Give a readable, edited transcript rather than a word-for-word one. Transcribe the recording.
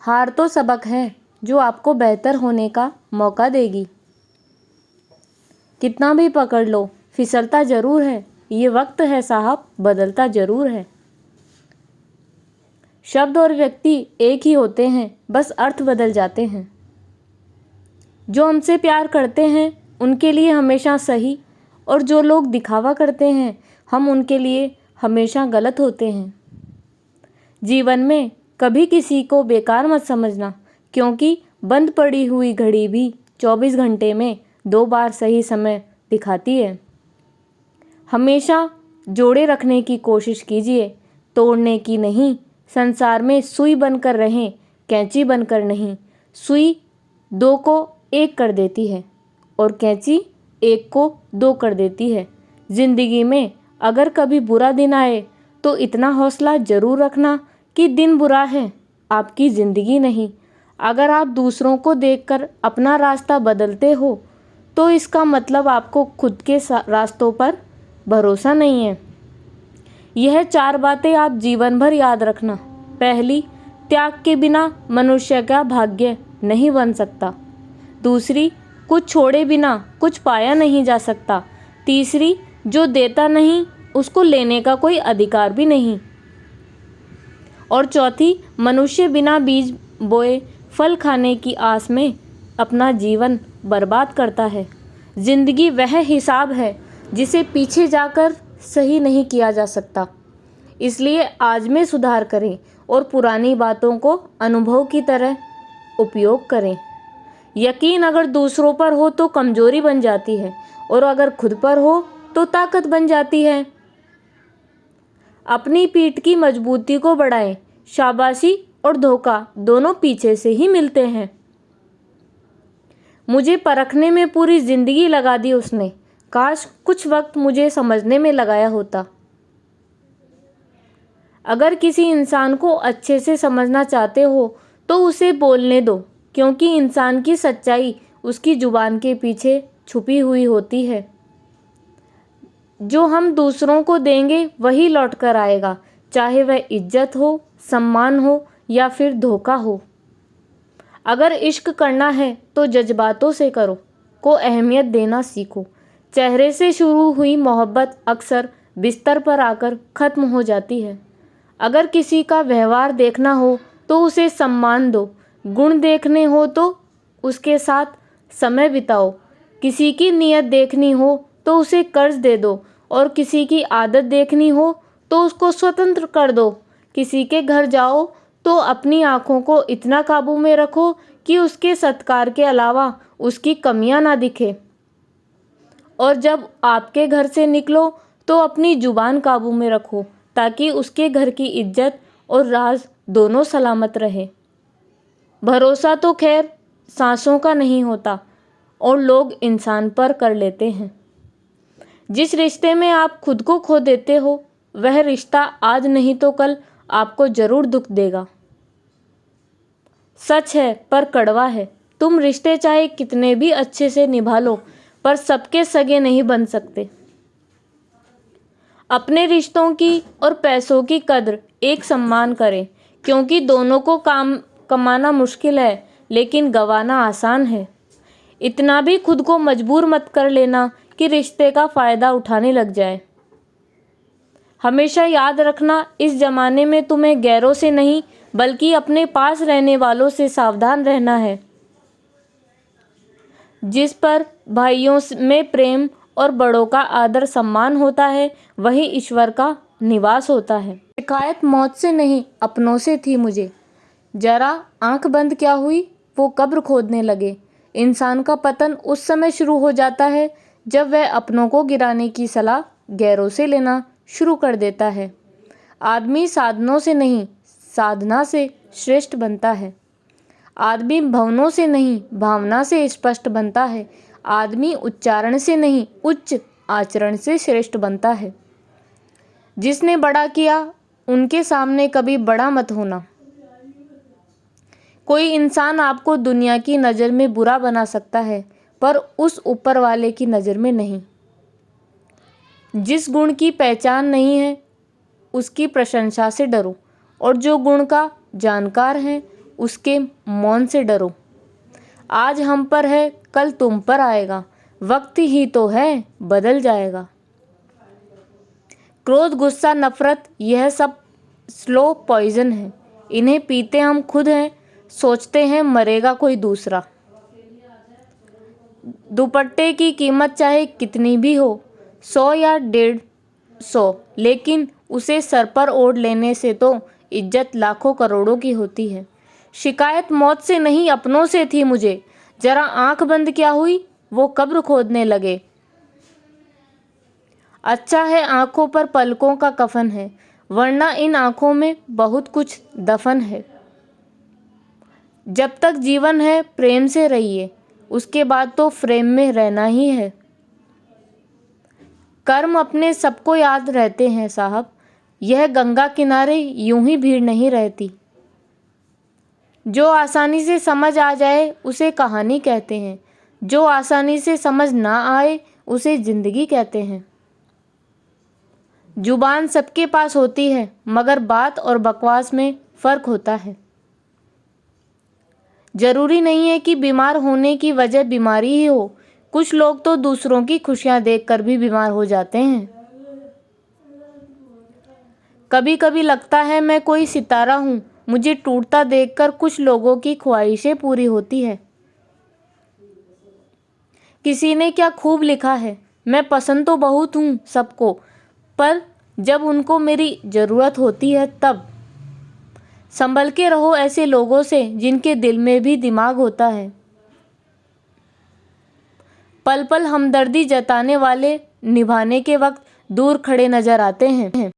हार तो सबक है जो आपको बेहतर होने का मौका देगी। कितना भी पकड़ लो, फिसलता जरूर है। ये वक्त है साहब, बदलता जरूर है। शब्द और व्यक्ति एक ही होते हैं, बस अर्थ बदल जाते हैं। जो हमसे प्यार करते हैं उनके लिए हमेशा सही, और जो लोग दिखावा करते हैं हम उनके लिए हमेशा गलत होते हैं। जीवन में कभी किसी को बेकार मत समझना, क्योंकि बंद पड़ी हुई घड़ी भी 24 घंटे में 2 बार सही समय दिखाती है। हमेशा जोड़े रखने की कोशिश कीजिए, तोड़ने की नहीं। संसार में सुई बनकर रहें, कैंची बनकर नहीं। सुई 2 को 1 कर देती है और कैंची 1 को 2 कर देती है। जिंदगी में अगर कभी बुरा दिन आए तो इतना हौसला जरूर रखना कि दिन बुरा है, आपकी जिंदगी नहीं। अगर आप दूसरों को देखकर अपना रास्ता बदलते हो तो इसका मतलब आपको खुद के रास्तों पर भरोसा नहीं है। यह 4 बातें आप जीवन भर याद रखना। पहली, त्याग के बिना मनुष्य का भाग्य नहीं बन सकता। दूसरी, कुछ छोड़े बिना कुछ पाया नहीं जा सकता। तीसरी, जो देता नहीं उसको लेने का कोई अधिकार भी नहीं। और चौथी, मनुष्य बिना बीज बोए फल खाने की आस में अपना जीवन बर्बाद करता है। जिंदगी वह हिसाब है जिसे पीछे जाकर सही नहीं किया जा सकता। इसलिए आज में सुधार करें और पुरानी बातों को अनुभव की तरह उपयोग करें। यकीन अगर दूसरों पर हो तो कमजोरी बन जाती है, और अगर खुद पर हो तो ताकत बन जाती है। अपनी पीठ की मजबूती को बढ़ाएं। शाबाशी और धोखा दोनों पीछे से ही मिलते हैं। मुझे परखने में पूरी जिंदगी लगा दी उसने, काश कुछ वक्त मुझे समझने में लगाया होता। अगर किसी इंसान को अच्छे से समझना चाहते हो तो उसे बोलने दो, क्योंकि इंसान की सच्चाई उसकी जुबान के पीछे छुपी हुई होती है। जो हम दूसरों को देंगे वही लौट कर आएगा, चाहे वह इज्जत हो, सम्मान हो या फिर धोखा हो। अगर इश्क करना है तो जज्बातों से करो, को अहमियत देना सीखो। चेहरे से शुरू हुई मोहब्बत अक्सर बिस्तर पर आकर ख़त्म हो जाती है। अगर किसी का व्यवहार देखना हो तो उसे सम्मान दो, गुण देखने हो तो उसके साथ समय बिताओ। किसी की नीयत देखनी हो तो उसे कर्ज दे दो, और किसी की आदत देखनी हो तो उसको स्वतंत्र कर दो। किसी के घर जाओ तो अपनी आँखों को इतना काबू में रखो कि उसके सत्कार के अलावा उसकी कमियां ना दिखे। और जब आपके घर से निकलो तो अपनी जुबान काबू में रखो, ताकि उसके घर की इज्जत और राज दोनों सलामत रहे। भरोसा तो खैर सांसों का नहीं होता, और लोग इंसान पर कर लेते हैं। जिस रिश्ते में आप खुद को खो देते हो वह रिश्ता आज नहीं तो कल आपको जरूर दुख देगा। सच है पर कड़वा है, तुम रिश्ते चाहे कितने भी अच्छे से निभा लो पर सबके सगे नहीं बन सकते। अपने रिश्तों की और पैसों की कद्र एक सम्मान करें, क्योंकि दोनों को काम कमाना मुश्किल है लेकिन गंवाना आसान है। इतना भी खुद को मजबूर मत कर लेना कि रिश्ते का फ़ायदा उठाने लग जाए। हमेशा याद रखना, इस ज़माने में तुम्हें गैरों से नहीं बल्कि अपने पास रहने वालों से सावधान रहना है। जिस पर भाइयों में प्रेम और बड़ों का आदर सम्मान होता है वही ईश्वर का निवास होता है। शिकायत मौत से नहीं अपनों से थी मुझे, जरा आंख बंद क्या हुई वो कब्र खोदने लगे। इंसान का पतन उस समय शुरू हो जाता है जब वह अपनों को गिराने की सलाह गैरों से लेना शुरू कर देता है। आदमी साधनों से नहीं साधना से श्रेष्ठ बनता है। आदमी भवनों से नहीं भावना से स्पष्ट बनता है। आदमी उच्चारण से नहीं उच्च आचरण से श्रेष्ठ बनता है। जिसने बड़ा किया उनके सामने कभी बड़ा मत होना। कोई इंसान आपको दुनिया की नज़र में बुरा बना सकता है पर उस ऊपर वाले की नज़र में नहीं। जिस गुण की पहचान नहीं है उसकी प्रशंसा से डरो, और जो गुण का जानकार है उसके मौन से डरो। आज हम पर है, कल तुम पर आएगा, वक्त ही तो है, बदल जाएगा। क्रोध, गुस्सा, नफरत, यह सब स्लो पॉइजन है। इन्हें पीते हम खुद हैं, सोचते हैं मरेगा कोई दूसरा। दुपट्टे की कीमत चाहे कितनी भी हो, 100 या 150, लेकिन उसे सर पर ओढ़ लेने से तो इज्जत लाखों करोड़ों की होती है। शिकायत मौत से नहीं, अपनों से थी मुझे। जरा आंख बंद क्या हुई, वो कब्र खोदने लगे। अच्छा है आंखों पर पलकों का कफन है, वरना इन आंखों में बहुत कुछ दफन है। जब तक जीवन है प्रेम से रहिए, उसके बाद तो फ्रेम में रहना ही है। कर्म अपने सबको याद रहते हैं साहब, यह गंगा किनारे यूं ही भीड़ नहीं रहती। जो आसानी से समझ आ जाए उसे कहानी कहते हैं, जो आसानी से समझ ना आए उसे जिंदगी कहते हैं। जुबान सबके पास होती है, मगर बात और बकवास में फ़र्क होता है। ज़रूरी नहीं है कि बीमार होने की वजह बीमारी ही हो, कुछ लोग तो दूसरों की खुशियां देखकर भी बीमार हो जाते हैं। कभी कभी लगता है मैं कोई सितारा हूँ, मुझे टूटता देखकर कुछ लोगों की ख्वाहिशें पूरी होती है। किसी ने क्या खूब लिखा है, मैं पसंद तो बहुत हूँ सबको, पर जब उनको मेरी ज़रूरत होती है तब। संभल के रहो ऐसे लोगों से जिनके दिल में भी दिमाग होता है। पल पल हमदर्दी जताने वाले निभाने के वक्त दूर खड़े नजर आते हैं।